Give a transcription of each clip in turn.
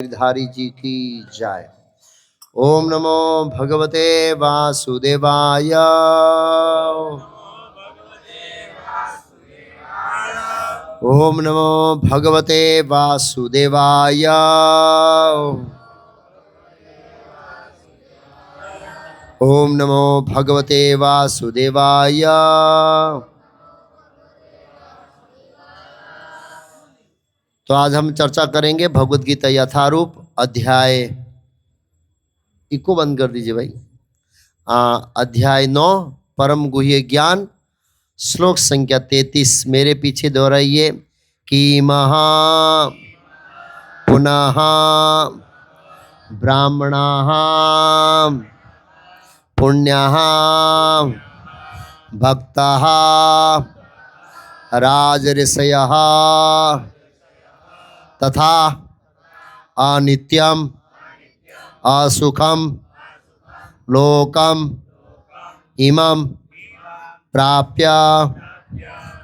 धारी जी की जय। ओम नमो भगवते वासुदेवाय। ओम नमो भगवते वासुदेवाय। ओम नमो भगवते वासुदेवाय। तो आज हम चर्चा करेंगे भगवद गीता यथारूप अध्याय, इको बंद कर दीजिए भाई, अध्याय 9 परम गुह्य ज्ञान, श्लोक संख्या 33। मेरे पीछे दोहराइए कि महा पुनः ब्राह्मणाः पुण्याः भक्ताः राजऋषयः तथा अनित्यम असुखम लोकम इमं प्राप्य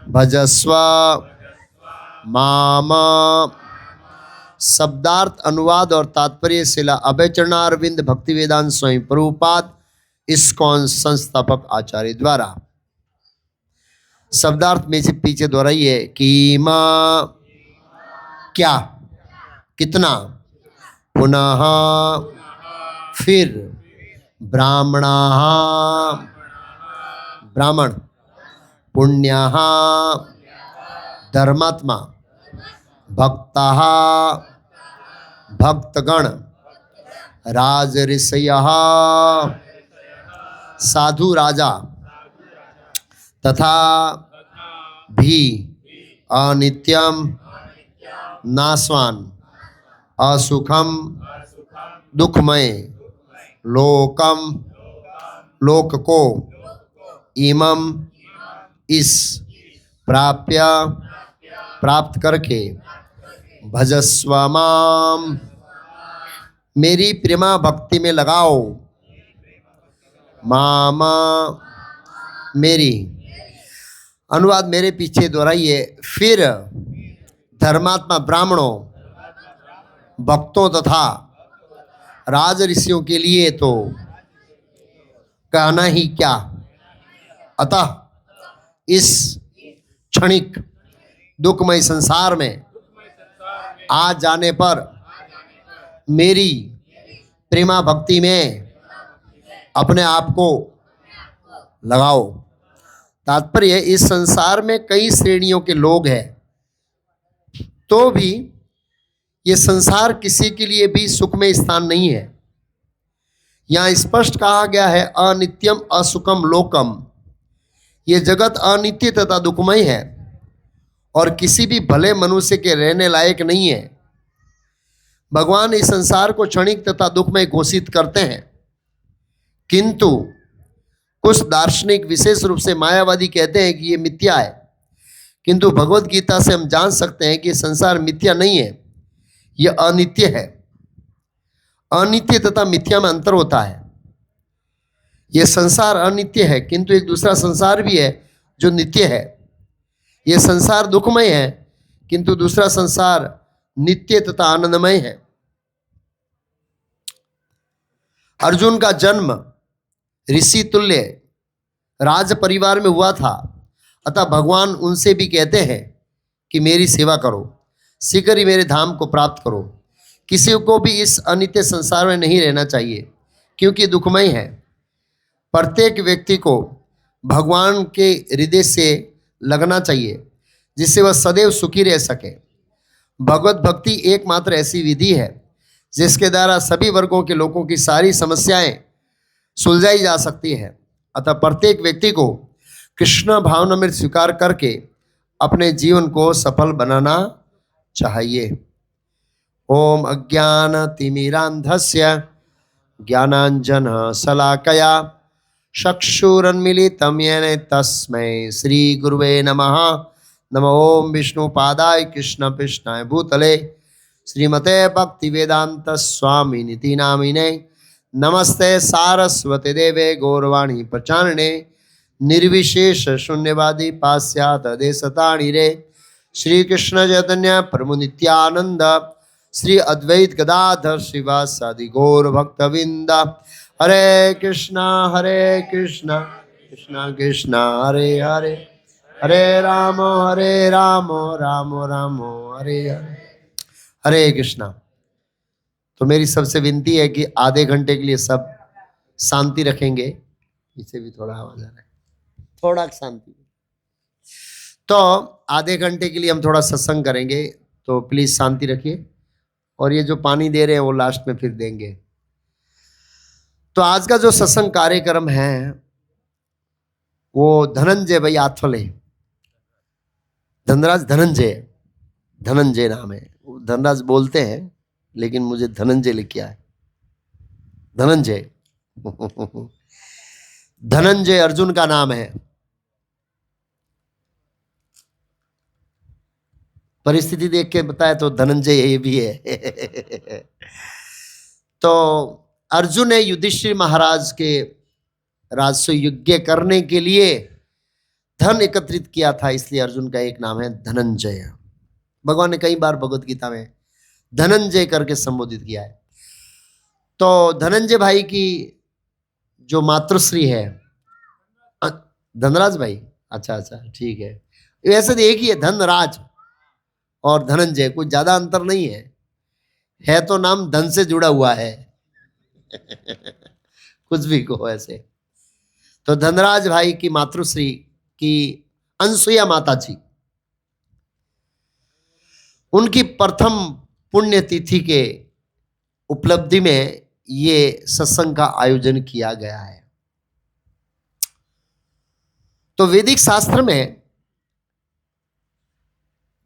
भजस्व माम। शब्दार्थ, अनुवाद और तात्पर्य शिला अभय चरणारविंद भक्तिवेदांत स्वामी प्रभुपाद इस्कॉन संस्थापक आचार्य द्वारा। शब्दार्थ में से पीछे दोहराइए कि मां क्या, कितना, पुनः फिर, ब्राह्मणाः ब्राह्मण, पुण्याः धर्मात्मा, भक्ताः भक्तगण, राजऋषयः साधु राजा तथा भी अनित्यम नाशवान असुखम दुखमय लोकम लोक को इमं इस प्राप्य प्राप्त करके भजस्व माम मेरी प्रेमा भक्ति में लगाओ, मामा मेरी। अनुवाद मेरे पीछे दोहराइए। फिर धर्मात्मा ब्राह्मणों, भक्तों तथा राज ऋषियों के लिए तो कहना ही क्या। अतः इस क्षणिक दुखमय संसार में आ जाने पर मेरी प्रेमा भक्ति में अपने आप को लगाओ। तात्पर्य, इस संसार में कई श्रेणियों के लोग हैं, तो भी ये संसार किसी के लिए भी सुखमय स्थान नहीं है। यहाँ स्पष्ट कहा गया है अनित्यम असुखम लोकम। ये जगत अनित्य तथा दुखमय है और किसी भी भले मनुष्य के रहने लायक नहीं है। भगवान इस संसार को क्षणिक तथा दुखमय घोषित करते हैं, किंतु कुछ दार्शनिक विशेष रूप से मायावादी कहते हैं कि ये मिथ्या है। किंतु भगवद गीता से हम जान सकते हैं कि संसार मिथ्या नहीं है, यह अनित्य है। अनित्य तथा मिथ्या में अंतर होता है। यह संसार अनित्य है, किंतु एक दूसरा संसार भी है जो नित्य है। यह संसार दुखमय है, किंतु दूसरा संसार नित्य तथा आनंदमय है। अर्जुन का जन्म ऋषि तुल्य राज परिवार में हुआ था, अतः भगवान उनसे भी कहते हैं कि मेरी सेवा करो, शीघ्र ही मेरे धाम को प्राप्त करो। किसी को भी इस अनित्य संसार में नहीं रहना चाहिए, क्योंकि दुखमय है। प्रत्येक व्यक्ति को भगवान के हृदय से लगना चाहिए, जिससे वह सदैव सुखी रह सके। भगवत भक्ति एकमात्र ऐसी विधि है जिसके द्वारा सभी वर्गों के लोगों की सारी समस्याएं सुलझाई जा सकती है। अतः प्रत्येक व्यक्ति को कृष्ण भावनामृत स्वीकार करके अपने जीवन को सफल बनाना चाहिए। ओम अज्ञानतिमिरान्धस्य ज्ञानांजन शलाकया चक्षुरुन्मीलितं येन तस्मै श्री गुरुवे नमः। नमो ओम विष्णुपादाय कृष्णकृष्णाय भूतले श्रीमते भक्तिवेदांत स्वामिनिति नामिने। नमस्ते सारस्वती देवे गौरवाणी प्रचारिणे निर्विशेष शून्यवादी पाश्चात देशतारिणे। श्री कृष्ण चैतन्य प्रभु नित्यानंद श्री अद्वैत गदाधर श्रीवासादि गौर भक्तविंदा। हरे कृष्णा कृष्णा कृष्णा हरे हरे, हरे राम राम राम हरे हरे, हरे कृष्णा। तो मेरी सबसे विनती है कि आधे घंटे के लिए सब शांति रखेंगे। इसे भी थोड़ा आवाज आ रहा है, थोड़ा शांति। तो आधे घंटे के लिए हम थोड़ा सत्संग करेंगे, तो प्लीज शांति रखिए। और ये जो पानी दे रहे हैं वो लास्ट में फिर देंगे। तो आज का जो सत्संग कार्यक्रम है वो धनंजय भाई आथवले, धनराज धनंजय नाम है। धनराज बोलते हैं लेकिन मुझे धनंजय लिखा है, धनंजय। धनंजय अर्जुन का नाम है। परिस्थिति देख के बताया तो धनंजय ये भी है। तो अर्जुन ने युधिष्ठिर महाराज के राजस्व यज्ञ करने के लिए धन एकत्रित किया था, इसलिए अर्जुन का एक नाम है धनंजय। भगवान ने कई बार भगवत गीता में धनंजय करके संबोधित किया है। तो धनंजय भाई की जो मातृश्री है, धनराज भाई, अच्छा ठीक है। वैसे तो एक ही है, धनराज और धनंजय, कुछ ज्यादा अंतर नहीं है तो नाम धन से जुड़ा हुआ है। कुछ भी कहो ऐसे। तो धनराज भाई की मातृश्री की अनसुया माता जी, उनकी प्रथम पुण्यतिथि के उपलब्धि में ये सत्संग का आयोजन किया गया है। तो वैदिक शास्त्र में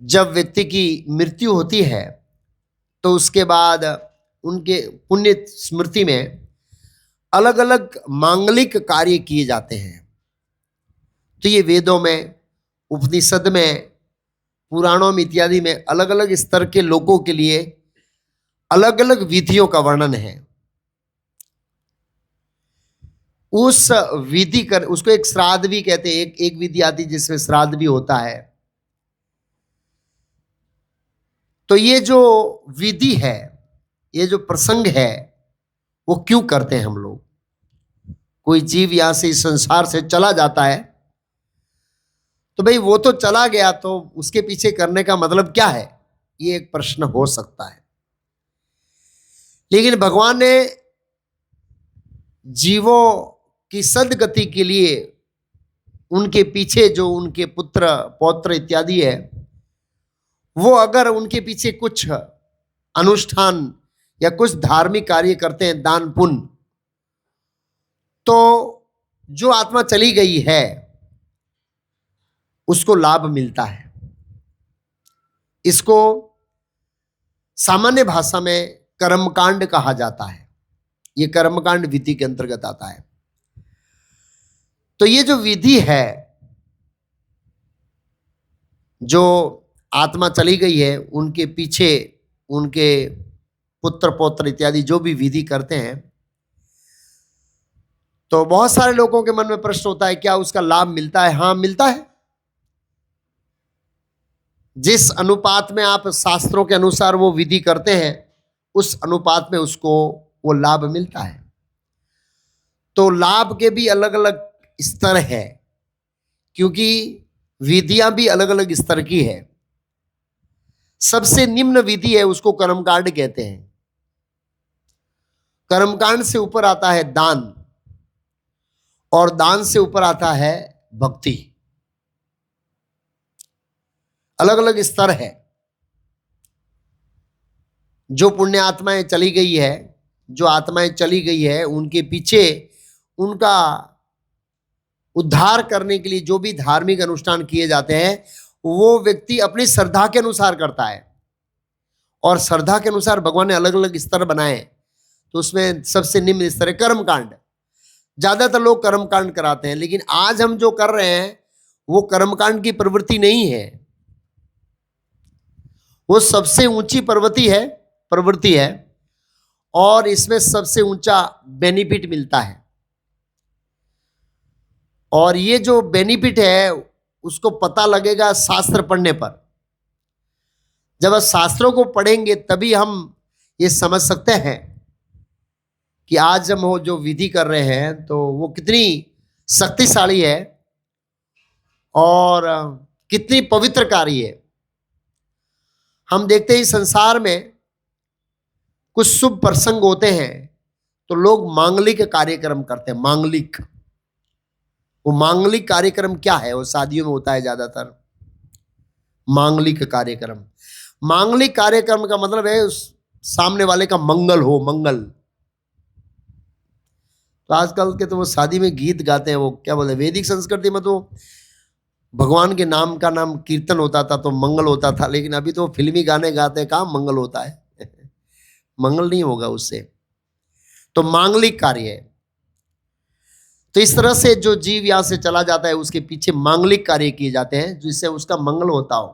जब व्यक्ति की मृत्यु होती है तो उसके बाद उनके पुण्य स्मृति में अलग अलग मांगलिक कार्य किए जाते हैं। तो ये वेदों में, उपनिषद में, पुराणों में इत्यादि में अलग अलग स्तर के लोगों के लिए अलग अलग विधियों का वर्णन है। उस विधि कर, उसको एक श्राद्ध भी कहते हैं। एक विधि आती जिसमें श्राद्ध भी होता है। तो ये जो विधि है, ये जो प्रसंग है, वो क्यों करते हैं हम लोग? कोई जीव यहां से इस संसार से चला जाता है तो भाई वो तो चला गया, तो उसके पीछे करने का मतलब क्या है, ये एक प्रश्न हो सकता है। लेकिन भगवान ने जीवों की सदगति के लिए उनके पीछे जो उनके पुत्र पौत्र इत्यादि है, वो अगर उनके पीछे कुछ अनुष्ठान या कुछ धार्मिक कार्य करते हैं, दान पुण्य, तो जो आत्मा चली गई है उसको लाभ मिलता है। इसको सामान्य भाषा में कर्मकांड कहा जाता है। ये कर्मकांड विधि के अंतर्गत आता है। तो ये जो विधि है, जो आत्मा चली गई है उनके पीछे उनके पुत्र पौत्र इत्यादि जो भी विधि करते हैं, तो बहुत सारे लोगों के मन में प्रश्न होता है क्या उसका लाभ मिलता है? हाँ, मिलता है। जिस अनुपात में आप शास्त्रों के अनुसार वो विधि करते हैं, उस अनुपात में उसको वो लाभ मिलता है। तो लाभ के भी अलग अलग स्तर है, क्योंकि विधियां भी अलग अलग स्तर की है। सबसे निम्न विधि है उसको कर्मकांड कहते हैं। कर्मकांड से ऊपर आता है दान, और दान से ऊपर आता है भक्ति। अलग अलग स्तर है। जो पुण्य आत्माएं चली गई है, जो आत्माएं चली गई है, उनके पीछे उनका उद्धार करने के लिए जो भी धार्मिक अनुष्ठान किए जाते हैं, वो व्यक्ति अपनी श्रद्धा के अनुसार करता है। और श्रद्धा के अनुसार भगवान ने अलग अलग स्तर बनाए। तो उसमें सबसे निम्न स्तर है कर्मकांड। ज्यादातर लोग कर्मकांड कराते हैं, लेकिन आज हम जो कर रहे हैं वो कर्मकांड की प्रवृत्ति नहीं है। वो सबसे ऊंची प्रवृत्ति है, और इसमें सबसे ऊंचा बेनिफिट मिलता है। और ये जो बेनिफिट है उसको पता लगेगा शास्त्र पढ़ने पर। जब आप शास्त्रों को पढ़ेंगे तभी हम ये समझ सकते हैं कि आज हम वो जो विधि कर रहे हैं तो वो कितनी शक्तिशाली है और कितनी पवित्र कार्य है। हम देखते हैं इस संसार में कुछ शुभ प्रसंग होते हैं तो लोग मांगलिक कार्यक्रम करते हैं। मांगलिक, वो मांगलिक कार्यक्रम क्या है? वो शादियों में होता है ज्यादातर मांगलिक कार्यक्रम। मांगलिक कार्यक्रम का मतलब है उस सामने वाले का मंगल हो, मंगल। तो आजकल के तो वो शादी में गीत गाते हैं, वो क्या बोलते हैं, वैदिक संस्कृति में तो भगवान के नाम का नाम कीर्तन होता था तो मंगल होता था, लेकिन अभी तो फिल्मी गाने गाते हैं, कहाँ मंगल होता है मंगल नहीं होगा उससे। तो मांगलिक कार्य है। तो इस तरह से जो जीव यहां से चला जाता है उसके पीछे मांगलिक कार्य किए जाते हैं जिससे उसका मंगल होता हो।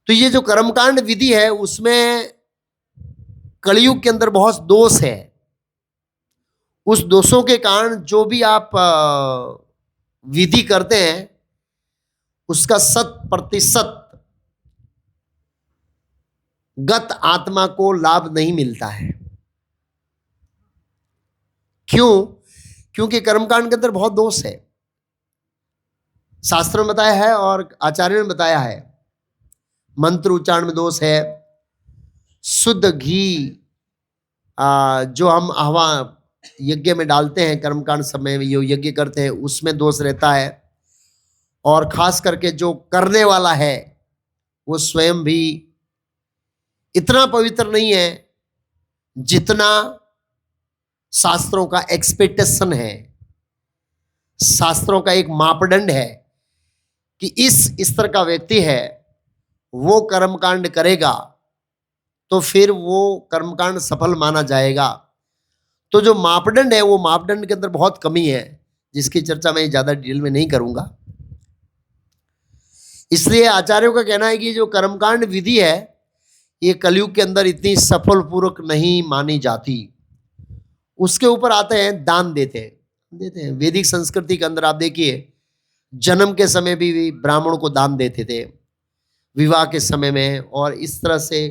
तो ये जो कर्मकांड विधि है उसमें कलयुग के अंदर बहुत दोष है। उस दोषों के कारण जो भी आप विधि करते हैं उसका 100% गत आत्मा को लाभ नहीं मिलता है। क्यों? क्योंकि कर्मकांड के अंदर बहुत दोष है। शास्त्रों में बताया है और आचार्यों ने बताया है। मंत्र उच्चारण में दोष है, शुद्ध घी जो हम हवा यज्ञ में डालते हैं कर्मकांड समय में जो यज्ञ करते हैं उसमें दोष रहता है। और खास करके जो करने वाला है वो स्वयं भी इतना पवित्र नहीं है जितना शास्त्रों का एक्सपेक्टेशन है। शास्त्रों का एक मापदंड है कि इस स्तर का व्यक्ति है, वो कर्मकांड करेगा तो फिर वो कर्मकांड सफल माना जाएगा। तो जो मापदंड है वो मापदंड के अंदर बहुत कमी है जिसकी चर्चा मैं ज्यादा डिटेल में नहीं करूंगा। इसलिए आचार्यों का कहना है कि जो कर्मकांड विधि है ये कलयुग के अंदर इतनी सफल पूर्वक नहीं मानी जाती। उसके ऊपर आते हैं दान देते हैं। वैदिक संस्कृति के अंदर आप देखिए जन्म के समय भी ब्राह्मणों को दान देते थे, विवाह के समय में, और इस तरह से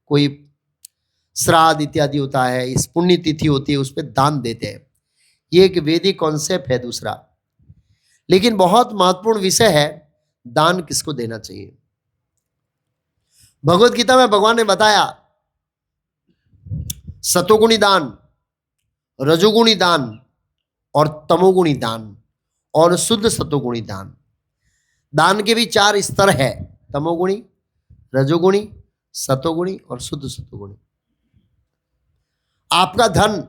कोई श्राद्ध इत्यादि होता है, इस पुण्य तिथि होती है, उस पर दान देते हैं। ये एक वैदिक कॉन्सेप्ट है दूसरा। लेकिन बहुत महत्वपूर्ण विषय है दान किसको देना चाहिए। भगवत गीता में भगवान ने बताया सतोगुणी दान, रजोगुणी दान और तमोगुणी दान और शुद्ध सतोगुणी दान। दान के भी 4 स्तर है, तमोगुणी, रजोगुणी, सतोगुणी और शुद्ध सतोगुणी। आपका धन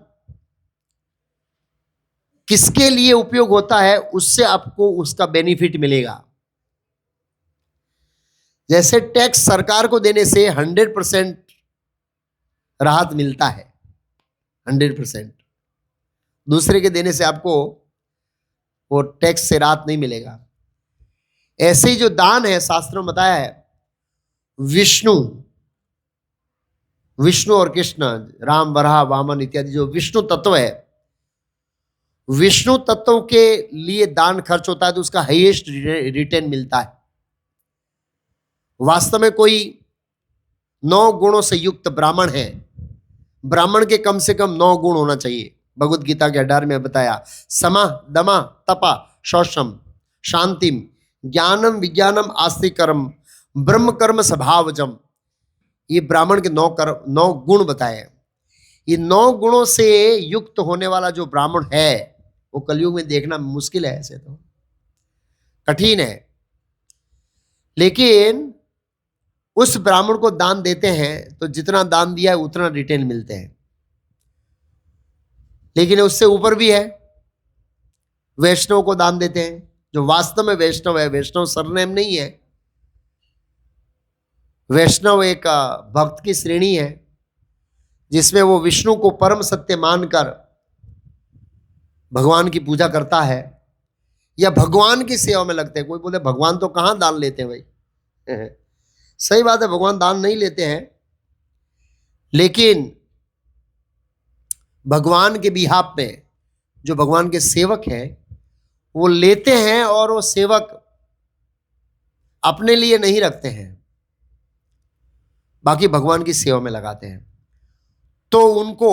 किसके लिए उपयोग होता है उससे आपको उसका बेनिफिट मिलेगा। जैसे टैक्स सरकार को देने से 100% राहत मिलता है, 100%। दूसरे के देने से आपको वो टैक्स से राहत नहीं मिलेगा। ऐसे ही जो दान है शास्त्रों में बताया है, विष्णु और कृष्ण, राम, वराह, वामन इत्यादि जो विष्णु तत्व है, विष्णु तत्व के लिए दान खर्च होता है तो उसका हाईएस्ट रिटर्न मिलता है। वास्तव में कोई 9 गुणों से युक्त ब्राह्मण है, ब्राह्मण के कम से कम 9 गुण होना चाहिए। भगवत गीता के 18 में बताया, समा, दमा, तपा, शौचम, शांतिम, ज्ञानम, विज्ञानम, आस्तिकर्म, ब्रह्म कर्म स्वभावजम। ये ब्राह्मण के 9 गुण बताए। ये 9 गुणों से युक्त होने वाला जो ब्राह्मण है वो कलयुग में देखना मुश्किल है, ऐसे तो कठिन है। लेकिन उस ब्राह्मण को दान देते हैं तो जितना दान दिया है उतना रिटर्न मिलते हैं। लेकिन उससे ऊपर भी है, वैष्णव को दान देते हैं। जो वास्तव में वैष्णव है, वैष्णव सरनेम नहीं है, वैष्णव एक भक्त की श्रेणी है जिसमें वो विष्णु को परम सत्य मानकर भगवान की पूजा करता है या भगवान की सेवा में लगते हैं। कोई बोले भगवान तो कहाँ दान लेते हैं भाई सही बात है, भगवान दान नहीं लेते हैं, लेकिन भगवान के बिहाफ में जो भगवान के सेवक हैं वो लेते हैं और वो सेवक अपने लिए नहीं रखते हैं, बाकी भगवान की सेवा में लगाते हैं, तो उनको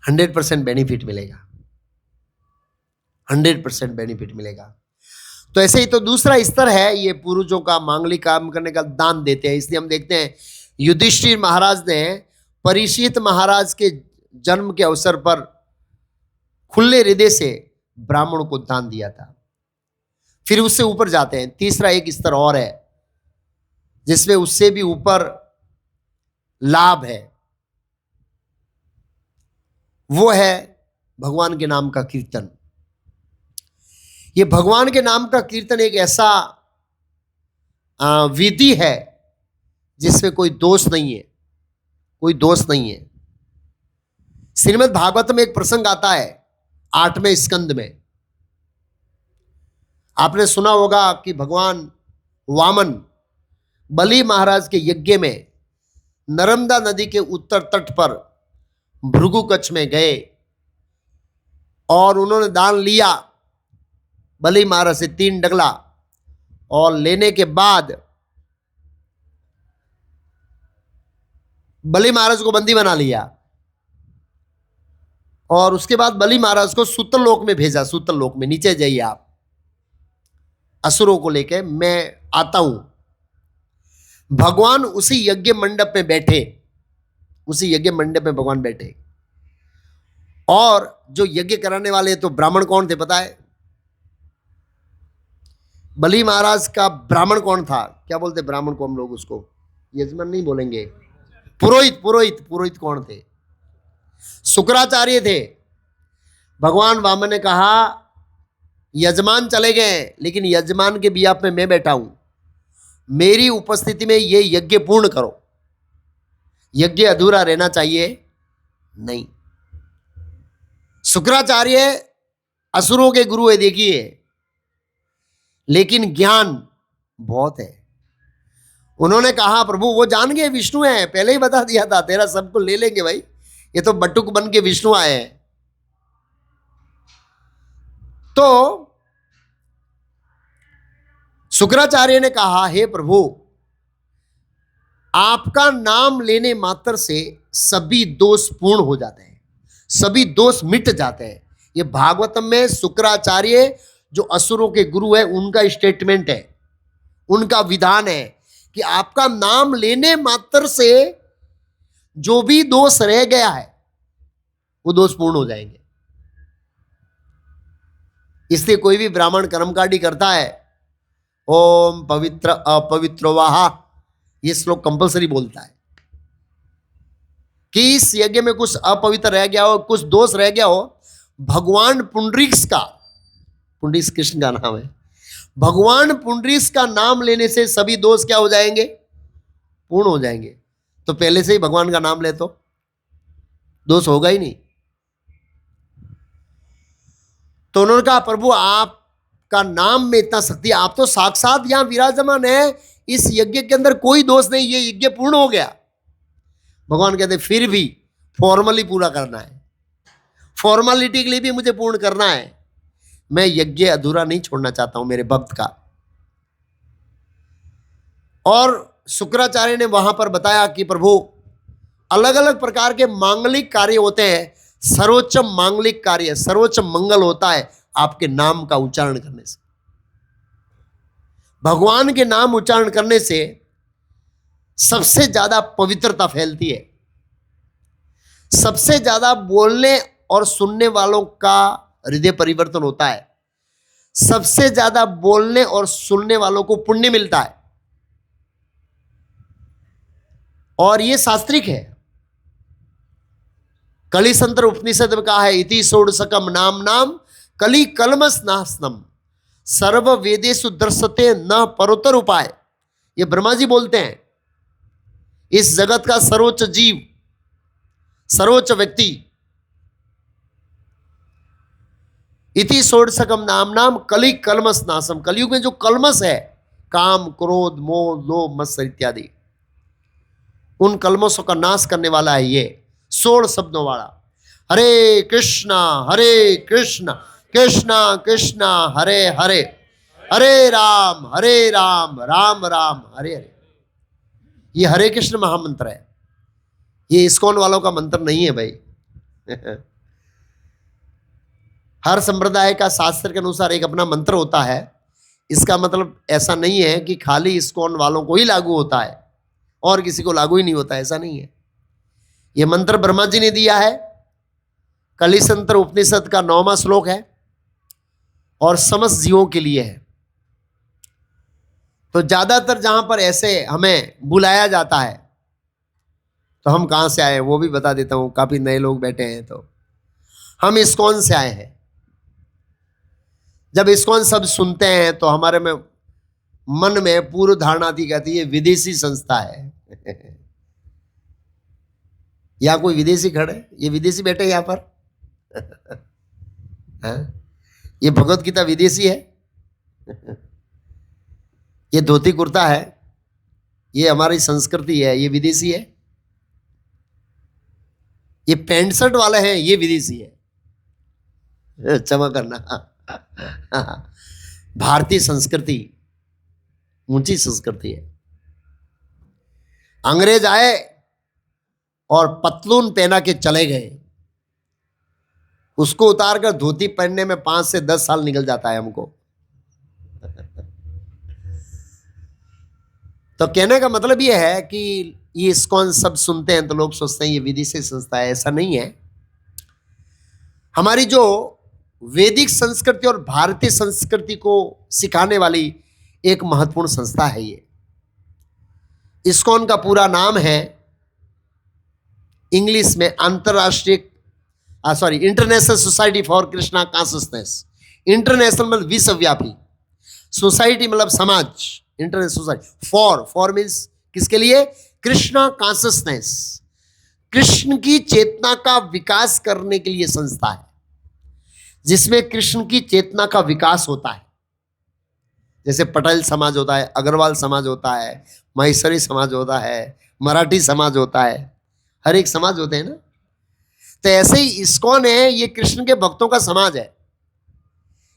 100% बेनिफिट मिलेगा, 100% बेनिफिट मिलेगा। तो ऐसे ही तो दूसरा स्तर है ये पूर्वजों का मांगलिक काम करने का, दान देते हैं। इसलिए हम देखते हैं युधिष्ठिर महाराज ने परीक्षित महाराज के जन्म के अवसर पर खुले हृदय से ब्राह्मणों को दान दिया था। फिर उससे ऊपर जाते हैं, तीसरा एक स्तर और है जिसमें उससे भी ऊपर लाभ है, वो है भगवान के नाम का कीर्तन। ये भगवान के नाम का कीर्तन एक ऐसा विधि है जिसमें कोई दोष नहीं है, कोई दोष नहीं है। श्रीमद् भागवत में एक प्रसंग आता है 8वें स्कंद में। आपने सुना होगा कि भगवान वामन बलि महाराज के यज्ञ में नर्मदा नदी के उत्तर तट पर भृगु कच्छ में गए और उन्होंने दान लिया बलि महाराज से 3 डगला, और लेने के बाद बलि महाराज को बंदी बना लिया और उसके बाद बलि महाराज को सूतल लोक में भेजा। सूतल लोक में, नीचे जाइए आप, असुरों को लेके मैं आता हूं। भगवान उसी यज्ञ मंडप में बैठे, उसी यज्ञ मंडप में भगवान बैठे, और जो यज्ञ कराने वाले तो ब्राह्मण कौन थे पता है? बलि महाराज का ब्राह्मण कौन था? क्या बोलते ब्राह्मण को हम लोग? उसको यजमान नहीं बोलेंगे, पुरोहित। पुरोहित, पुरोहित कौन थे? शुक्राचार्य थे। भगवान वामन ने कहा यजमान चले गए, लेकिन यजमान के बियाप में मैं बैठा हूं, मेरी उपस्थिति में ये यज्ञ पूर्ण करो। यज्ञ अधूरा रहना चाहिए नहीं। शुक्राचार्य असुरों के गुरु है, देखिए, लेकिन ज्ञान बहुत है। उन्होंने कहा प्रभु वो जान गए विष्णु है, पहले ही बता दिया था, तेरा सबको ले लेंगे भाई, ये तो बटुक बन के विष्णु आए हैं। तो शुक्राचार्य ने कहा हे प्रभु, आपका नाम लेने मात्र से सभी दोष पूर्ण हो जाते हैं, सभी दोष मिट जाते हैं। ये भागवतम में शुक्राचार्य जो असुरों के गुरु है उनका स्टेटमेंट है, उनका विधान है कि आपका नाम लेने मात्र से जो भी दोष रह गया है वो दोष पूर्ण हो जाएंगे। इसलिए कोई भी ब्राह्मण कर्मकांडी करता है, ओम पवित्र अपवित्र वाहा, ये श्लोक कंपलसरी बोलता है कि इस यज्ञ में कुछ अपवित्र रह गया हो, कुछ दोष रह गया हो, भगवान पुंडरीक्ष का, पुंडरीक्ष कृष्ण का नाम है, भगवान पुंडरीक्ष का नाम लेने से सभी दोष क्या हो जाएंगे? पूर्ण हो जाएंगे। तो पहले से ही भगवान का नाम ले तो दोष होगा ही नहीं। तो उन्होंने कहा प्रभु आपका नाम में इतना शक्ति, आप तो साक्षात यहां विराजमान है, इस यज्ञ के अंदर कोई दोष नहीं, ये यज्ञ पूर्ण हो गया। भगवान कहते फिर भी फॉर्मली पूरा करना है, फॉर्मेलिटी के लिए भी मुझे पूर्ण करना है, मैं यज्ञ अधूरा नहीं छोड़ना चाहता हूं मेरे भक्त का। और शुक्राचार्य ने वहां पर बताया कि प्रभु अलग अलग प्रकार के मांगलिक कार्य होते हैं, सर्वोच्च मांगलिक कार्य, सर्वोच्च मंगल होता है आपके नाम का उच्चारण करने से। भगवान के नाम उच्चारण करने से सबसे ज्यादा पवित्रता फैलती है, सबसे ज्यादा बोलने और सुनने वालों का हृदय परिवर्तन होता है, सबसे ज्यादा बोलने और सुनने वालों को पुण्य मिलता है। और यह शास्त्रिक है। कलिसंत्र उपनिषद में कहा है इति षोडशकम नाम नाम कली कलमस नाशनम सर्व वेदेषु दर्शते न परोत्तर उपाय। ये ब्रह्मा जी बोलते हैं, इस जगत का सर्वोच्च जीव, सर्वोच्च व्यक्ति, इति षोडशकम नाम नाम कली कलमस नाशम, कलयुग में जो कलमस है, काम क्रोध मोह लोभ मत्सर इत्यादि, उन कलमसों का नाश करने वाला है ये 16 शब्दों वाला हरे कृष्णा कृष्णा कृष्णा हरे हरे, हरे राम राम राम हरे हरे। ये हरे कृष्ण महामंत्र है, ये इस्कॉन वालों का मंत्र नहीं है भाई। हर संप्रदाय का शास्त्र के अनुसार एक अपना मंत्र होता है। इसका मतलब ऐसा नहीं है कि खाली इस्कॉन वालों को ही लागू होता है और किसी को लागू ही नहीं होता, ऐसा नहीं है। यह मंत्र ब्रह्मा जी ने दिया है, कलिसंत्र उपनिषद का 9वां श्लोक है और समस्त जीवों के लिए है। तो ज्यादातर जहां पर ऐसे हमें बुलाया जाता है, तो हम कहां से आए वो भी बता देता हूं, काफी नए लोग बैठे हैं। तो हम इस्कॉन से आए हैं। जब इस्कॉन शब्द सुनते हैं तो हमारे में मन में पूर्व धारणा थी, कहती है विदेशी संस्था है। या कोई विदेशी खड़े, ये विदेशी बैठे यहां पर। ये भगवत गीता विदेशी है। ये धोती कुर्ता है, ये हमारी संस्कृति है, ये विदेशी है। ये पैंट शर्ट वाले हैं, ये विदेशी है। क्षमा करना। भारतीय संस्कृति ऊंची संस्कृति है। अंग्रेज आए और पतलून पहना के चले गए, उसको उतारकर धोती पहनने में 5 से 10 साल निकल जाता है हमको। तो कहने का मतलब यह है कि ये इस्कॉन शब्द सुनते हैं तो लोग सोचते हैं ये विदेशी संस्था है, ऐसा नहीं है। हमारी जो वैदिक संस्कृति और भारतीय संस्कृति को सिखाने वाली एक महत्वपूर्ण संस्था है ये। इस्कॉन का पूरा नाम है इंग्लिश में international society for Krishna consciousness. International मतलब विश्वव्यापी, सोसाइटी मतलब समाज, इंटरनेशनल सोसाइटी। फॉर मीन्स किसके लिए? कृष्णा कॉन्शियसनेस, कृष्ण की चेतना का विकास करने के लिए संस्था है, जिसमें कृष्ण की चेतना का विकास होता है। जैसे पटेल समाज होता है, अग्रवाल समाज होता है, माहेश्वरी समाज होता है, मराठी समाज होता है, हर एक समाज होते हैं ना। तो ऐसे ही इस्कॉन है, ये कृष्ण के भक्तों का समाज है,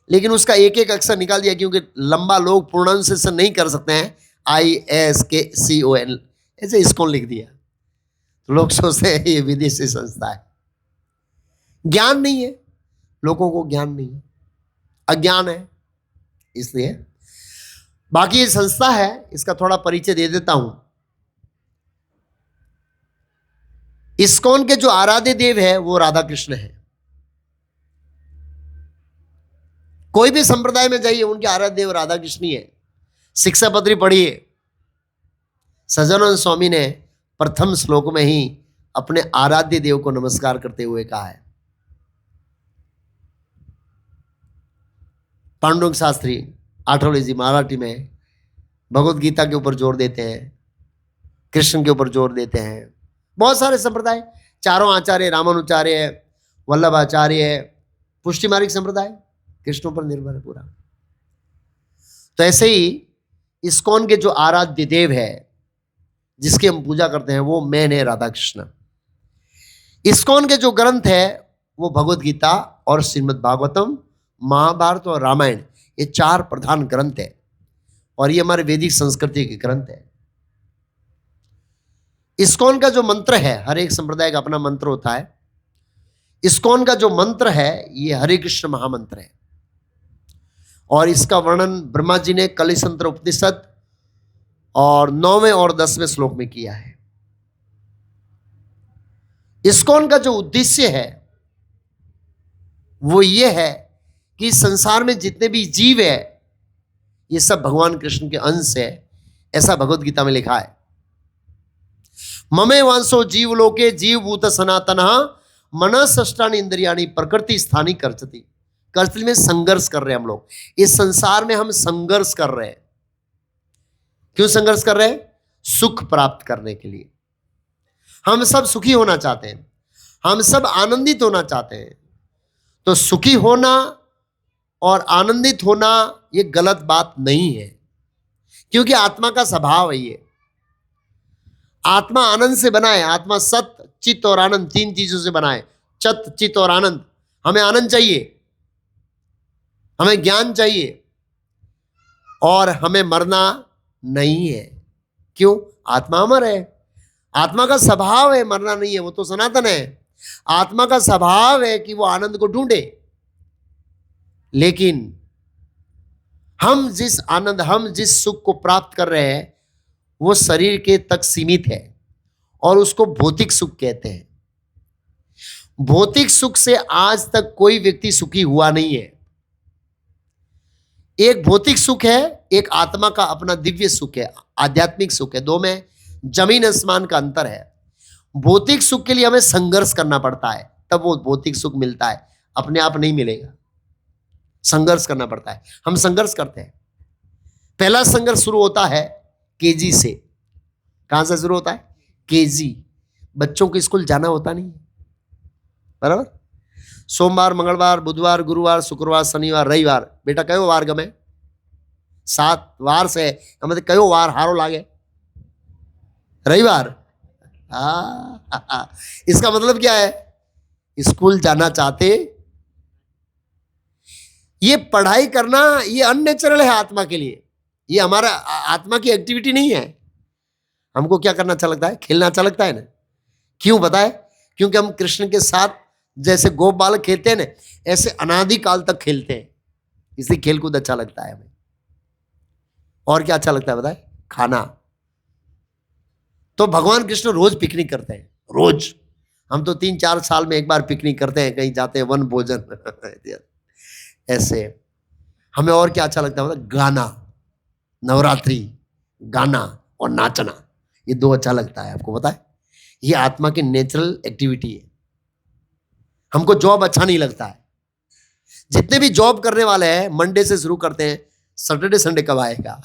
लेकिन उसका एक एक अक्षर निकाल दिया क्योंकि लंबा लोग प्रोनाउंसिएशन नहीं कर सकते हैं। ISKCON ऐसे इस्कॉन लिख दिया तो लोग सोचते हैं ये विदेशी संस्था है। ज्ञान नहीं है, लोगों को ज्ञान नहीं है, अज्ञान है, इसलिए। बाकी ये संस्था है, इसका थोड़ा परिचय दे देता हूं। इस्कॉन के जो आराध्य देव है वो राधा कृष्ण है। कोई भी संप्रदाय में जाइए, उनके आराध्य देव राधा कृष्ण ही है। शिक्षापत्री पढ़िए, सज्जनानंद स्वामी ने प्रथम श्लोक में ही अपने आराध्य देव को नमस्कार करते हुए कहा है। पांडुरंग शास्त्री आठवले जी मराठी में भगवत गीता के ऊपर जोर देते हैं, कृष्ण के ऊपर जोर देते हैं। बहुत सारे संप्रदाय, चारों आचार्य, रामानुचार्य, वल्लभाचार्य, पुष्टिमार्ग संप्रदाय कृष्ण पर निर्भर है पूरा। तो ऐसे ही इस्कॉन के जो आराध्य देव है, जिसकी हम पूजा करते हैं, वो मेन है राधा कृष्ण। इस्कॉन के जो ग्रंथ है वो भगवत गीता और श्रीमद् भागवतम, महाभारत और रामायण, ये 4 प्रधान ग्रंथ है और ये हमारे वैदिक संस्कृति के ग्रंथ है। इस्कॉन का जो मंत्र है, हर एक संप्रदाय का अपना मंत्र होता है। इस्कॉन का जो मंत्र है ये हरे कृष्ण महामंत्र है और इसका वर्णन ब्रह्मा जी ने कलिसंत्र उपनिषद और 9वें और 10वें श्लोक में किया है। इस्कॉन का जो उद्देश्य है वो ये है कि संसार में जितने भी जीव है ये सब भगवान कृष्ण के अंश है, ऐसा भगवत गीता में लिखा है। ममे वांसो जीव लोके जीवभूत सनातनः मनसष्टानि इंद्रियाणि प्रकृति स्थानी कर्चति। कर्चति में संघर्ष कर रहे हैं हम लोग। इस संसार में हम संघर्ष कर रहे हैं। क्यों संघर्ष कर रहे हैं? सुख प्राप्त करने के लिए। हम सब सुखी होना चाहते हैं, हम सब आनंदित होना चाहते हैं। तो सुखी होना और आनंदित होना ये गलत बात नहीं है, क्योंकि आत्मा का स्वभाव है ये। आत्मा आनंद से बना है। आत्मा सत, चित्त और आनंद, 3 चीजों से बना है। चत, चित्त और आनंद। हमें आनंद चाहिए, हमें ज्ञान चाहिए और हमें मरना नहीं है। क्यों? आत्मा अमर है, आत्मा का स्वभाव है मरना नहीं है, वो तो सनातन है। आत्मा का स्वभाव है कि वो आनंद को ढूंढे, लेकिन हम जिस आनंद, हम जिस सुख को प्राप्त कर रहे हैं वो शरीर के तक सीमित है और उसको भौतिक सुख कहते हैं। भौतिक सुख से आज तक कोई व्यक्ति सुखी हुआ नहीं है। एक भौतिक सुख है, एक आत्मा का अपना दिव्य सुख है, आध्यात्मिक सुख है। दो में जमीन आसमान का अंतर है। भौतिक सुख के लिए हमें संघर्ष करना पड़ता है, तब वो भौतिक सुख मिलता है, अपने आप नहीं मिलेगा, संघर्ष करना पड़ता है। हम संघर्ष करते हैं। पहला संघर्ष शुरू होता है केजी से। कहां से शुरू होता है? केजी। बच्चों को स्कूल जाना होता नहीं, बराबर? सोमवार, मंगलवार, बुधवार, गुरुवार, शुक्रवार, शनिवार, रविवार। बेटा कयो वार गमे? 7 वार से मतलब कयो वार हारो लागे? रविवार। इसका मतलब क्या है? स्कूल जाना चाहते, ये पढ़ाई करना ये अननेचुरल है आत्मा के लिए, ये हमारा आत्मा की एक्टिविटी नहीं है। हमको क्या करना अच्छा लगता है? खेलना अच्छा लगता है ना। क्यों बताए? क्योंकि हम कृष्ण के साथ जैसे गोप बालक खेलते हैं ना, ऐसे अनादि काल तक खेलते हैं, इसलिए खेलकूद अच्छा लगता है हमें। और क्या अच्छा लगता है बताए? खाना। तो भगवान कृष्ण रोज पिकनिक करते हैं, रोज। हम तो 3-4 साल में एक बार पिकनिक करते हैं, कहीं जाते हैं, वन भोजन ऐसे। हमें और क्या अच्छा लगता है मतलब? गाना, नवरात्रि, गाना और नाचना, ये 2 अच्छा लगता है। आपको पता है ये आत्मा की नेचुरल एक्टिविटी है। हमको जॉब अच्छा नहीं लगता है। जितने भी जॉब करने वाले हैं मंडे से शुरू करते हैं, सैटरडे संडे कब आएगा?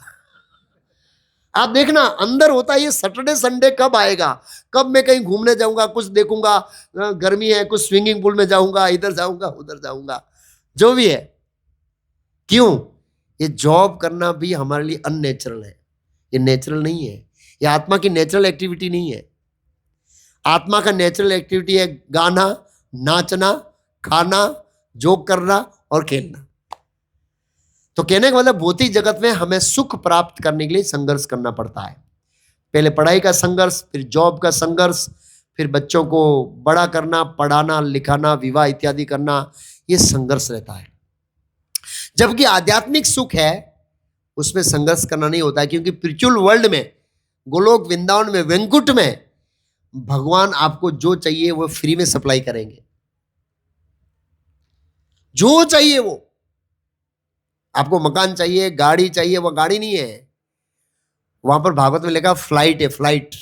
आप देखना अंदर होता है ये सैटरडे संडे कब आएगा, कब मैं कहीं घूमने जाऊंगा, कुछ देखूंगा, गर्मी है कुछ स्विमिंग पूल में जाऊंगा, इधर जाऊंगा उधर जाऊंगा, जो भी है। क्यों? ये जॉब करना भी हमारे लिए अननेचुरल है, ये नेचुरल नहीं है, ये आत्मा की नेचुरल एक्टिविटी नहीं है। आत्मा का नेचुरल एक्टिविटी है गाना, नाचना, खाना, जोक करना और खेलना। तो कहने का मतलब भौतिक जगत में हमें सुख प्राप्त करने के लिए संघर्ष करना पड़ता है। पहले पढ़ाई का संघर्ष, फिर जॉब का संघर्ष, फिर बच्चों को बड़ा करना, पढ़ाना, लिखाना, विवाह इत्यादि करना, ये संघर्ष रहता है। जबकि आध्यात्मिक सुख है उसमें संघर्ष करना नहीं होता है, क्योंकि स्पिरिचुअल वर्ल्ड में, गोलोक वृंदावन में, वैकुंठ में भगवान आपको जो चाहिए वो फ्री में सप्लाई करेंगे, जो चाहिए वो। आपको मकान चाहिए, गाड़ी चाहिए, वो गाड़ी नहीं है, वहां पर भागवत में लिखा फ्लाइट है, फ्लाइट,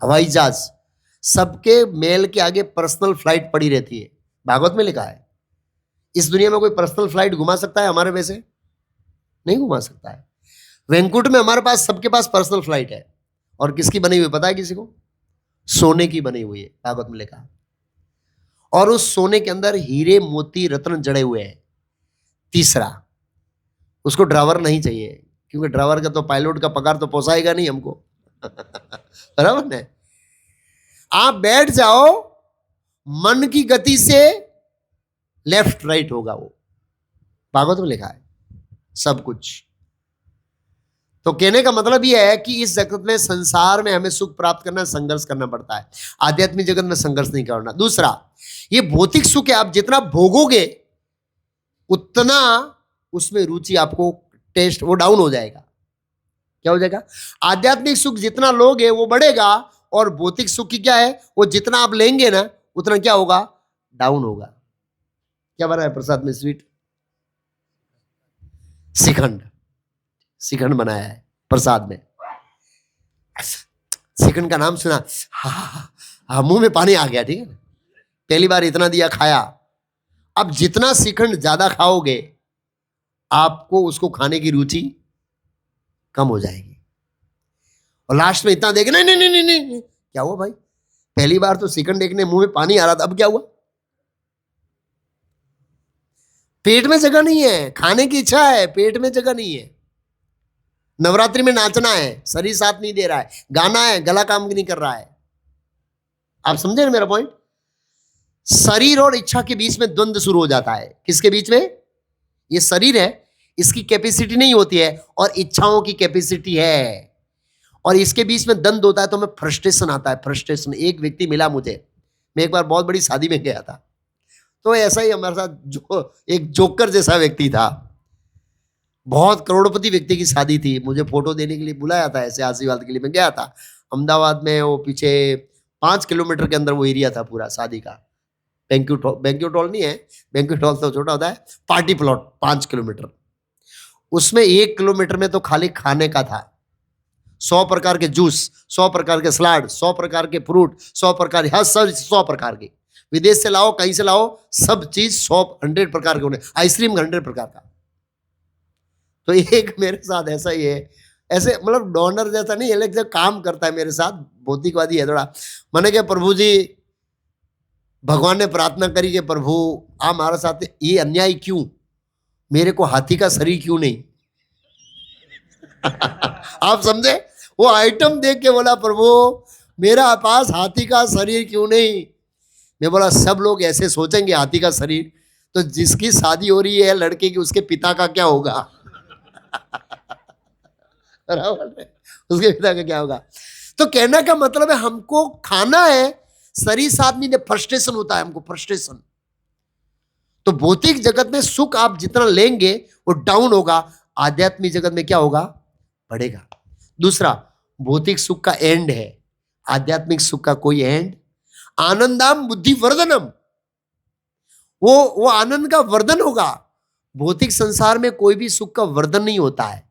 हवाई जहाज। सबके मेल के आगे पर्सनल फ्लाइट पड़ी रहती है, भागवत में लिखा है। इस दुनिया में कोई पर्सनल फ्लाइट घुमा सकता है हमारे में से? नहीं घुमा सकता है। वैकुंठ में हमारे पास, सबके पास पर्सनल फ्लाइट है। और किसकी बनी हुई पता है किसी को? सोने की बनी हुई है, भागवत में लिखा। और उस सोने के अंदर हीरे मोती रत्न जड़े हुए हैं। तीसरा, उसको ड्राइवर नहीं चाहिए, क्योंकि ड्राइवर का तो, पायलट का पगार तो पोसाएगा नहीं हमको बराबर ना? आप बैठ जाओ, मन की गति से लेफ्ट राइट होगा, वो भागवत में लिखा है सब कुछ। तो कहने का मतलब यह है कि इस जगत में, संसार में हमें सुख प्राप्त करना, संघर्ष करना पड़ता है। आध्यात्मिक जगत में संघर्ष नहीं करना। दूसरा, ये भौतिक सुख है, आप जितना भोगोगे उतना उसमें रुचि, आपको टेस्ट वो डाउन हो जाएगा। क्या हो जाएगा? आध्यात्मिक सुख जितना लोगे वो बढ़ेगा, और भौतिक सुख की क्या है, वो जितना आप लेंगे ना उतना क्या होगा? डाउन होगा। क्या बना है प्रसाद में? स्वीट, श्रीखंड, श्रीखंड बनाया है प्रसाद में। श्रीखंड का नाम सुना, हाँ, मुंह में पानी आ गया। ठीक है, पहली बार इतना दिया, खाया। अब जितना श्रीखंड ज्यादा खाओगे आपको उसको खाने की रुचि कम हो जाएगी, और लास्ट में इतना देखे, नहीं नहीं नहीं नहीं नहीं, क्या हुआ भाई? पहली बार तो श्रीखंड देखने मुंह में पानी आ रहा था, अब क्या हुआ? पेट में जगह नहीं है, खाने की इच्छा है, पेट में जगह नहीं है। नवरात्रि में नाचना है, शरीर साथ नहीं दे रहा है, गाना है, गला काम नहीं कर रहा है। आप समझे ना मेरा पॉइंट? शरीर और इच्छा के बीच में द्वंद्व शुरू हो जाता है। किसके बीच में? ये शरीर है, इसकी कैपेसिटी नहीं होती है, और इच्छाओं की कैपेसिटी है। और इसके बीच में द्वंद होता है तो हमें फ्रस्ट्रेशन आता है, फ्रस्ट्रेशन। एक व्यक्ति मिला मुझे, मैं एक बार बहुत बड़ी शादी में गया था, तो ऐसा ही हमारे साथ जो एक जोकर जैसा व्यक्ति था, बहुत करोड़पति व्यक्ति की शादी थी, मुझे फोटो देने के लिए बुलाया था, ऐसे आशीर्वाद के लिए मैं गया था। अहमदाबाद में वो पीछे 5 किलोमीटर के अंदर वो एरिया था पूरा शादी का। बैंक्वेट हॉल नहीं है, बैंक्वेट हॉल तो छोटा होता है, पार्टी प्लॉट 5 किलोमीटर। उसमें 1 किलोमीटर में तो खाली खाने का था, 100 प्रकार के जूस, 100 प्रकार के सलाद, 100 प्रकार के फ्रूट, 100 प्रकार, हर सब 100 प्रकार के, विदेश से लाओ कहीं से लाओ, सब चीज 100 प्रकार के होने, आइसक्रीम 100 प्रकार का। तो एक मेरे साथ ऐसा ही है, ऐसे मतलब डोनर जैसा नहीं है, लेकिन काम करता है मेरे साथ, भौतिकवादी है थोड़ा। मैंने कहा प्रभु जी, भगवान ने प्रार्थना करी कि प्रभु आप हमारे साथ ये अन्याय क्यों, मेरे को हाथी का शरीर क्यों नहीं। आप समझे, वो आइटम देख के बोला प्रभु मेरा पास हाथी का शरीर क्यों नहीं। मैं बोला सब लोग ऐसे सोचेंगे हाथी का शरीर, तो जिसकी शादी हो रही है लड़के की, उसके पिता का क्या होगा। उसके पिता का क्या होगा। तो कहने का मतलब है हमको खाना है, शरीर साथ नहीं दे, फ्रस्ट्रेशन होता है हमको, फ्रस्ट्रेशन। तो भौतिक जगत में सुख आप जितना लेंगे वो डाउन होगा, आध्यात्मिक जगत में क्या होगा, बढ़ेगा। दूसरा, भौतिक सुख का एंड है, आध्यात्मिक सुख का कोई एंड। आनंदाम बुद्धि वर्धनम, वो आनंद का वर्धन होगा। भौतिक संसार में कोई भी सुख का वर्धन नहीं होता है,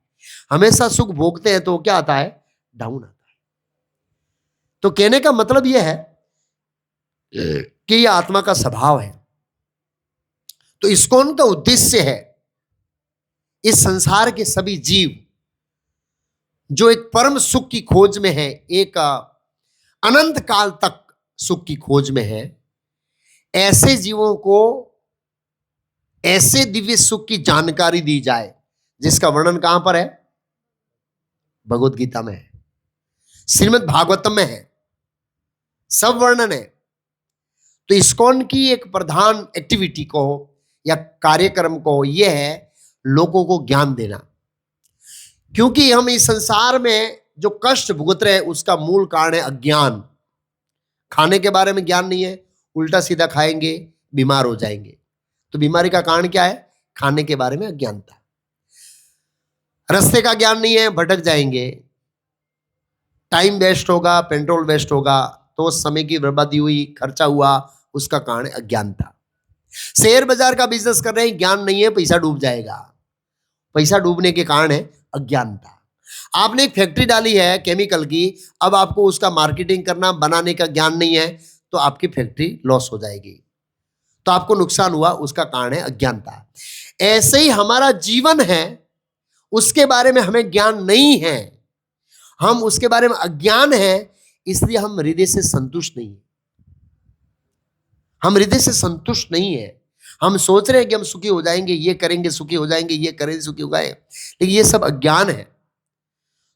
हमेशा सुख भोगते हैं तो क्या आता है, डाउन आता है। तो कहने का मतलब यह है कि यह आत्मा का स्वभाव है। तो इस्कॉन का उद्देश्य है इस संसार के सभी जीव जो एक परम सुख की खोज में है, एक अनंत काल तक सुख की खोज में है, ऐसे जीवों को ऐसे दिव्य सुख की जानकारी दी जाए जिसका वर्णन कहां पर है, भगवत गीता में है, श्रीमद् भागवतम में है, सब वर्णन है। तो इस्कॉन की एक प्रधान एक्टिविटी को या कार्यक्रम को यह है लोगों को ज्ञान देना। क्योंकि हम इस संसार में जो कष्ट भुगत रहे हैं उसका मूल कारण है अज्ञान। खाने के बारे में ज्ञान नहीं है, उल्टा सीधा खाएंगे, बीमार हो जाएंगे। तो बीमारी का कारण क्या है, खाने के बारे में अज्ञानता। रास्ते का ज्ञान नहीं है, भटक जाएंगे, टाइम वेस्ट होगा, पेट्रोल वेस्ट होगा, तो समय की बर्बादी हुई, खर्चा हुआ, उसका कारण है अज्ञानता। शेयर बाजार का बिजनेस कर रहे हैं, ज्ञान नहीं है, पैसा डूब जाएगा, पैसा डूबने के कारण है अज्ञानता। आपने एक फैक्ट्री डाली है केमिकल की, अब आपको उसका मार्केटिंग करना, बनाने का ज्ञान नहीं है, तो आपकी फैक्ट्री लॉस हो जाएगी, तो आपको नुकसान हुआ, उसका कारण है अज्ञानता। ऐसे ही हमारा जीवन है, उसके बारे में हमें ज्ञान नहीं है, हम उसके बारे में अज्ञान है, इसलिए हम हृदय से संतुष्ट नहीं है। हम हृदय से संतुष्ट नहीं है, हम सोच रहे हैं कि हम सुखी हो जाएंगे, ये करेंगे सुखी हो जाएंगे, ये करेंगे सुखी हो गए, लेकिन ये सब अज्ञान है।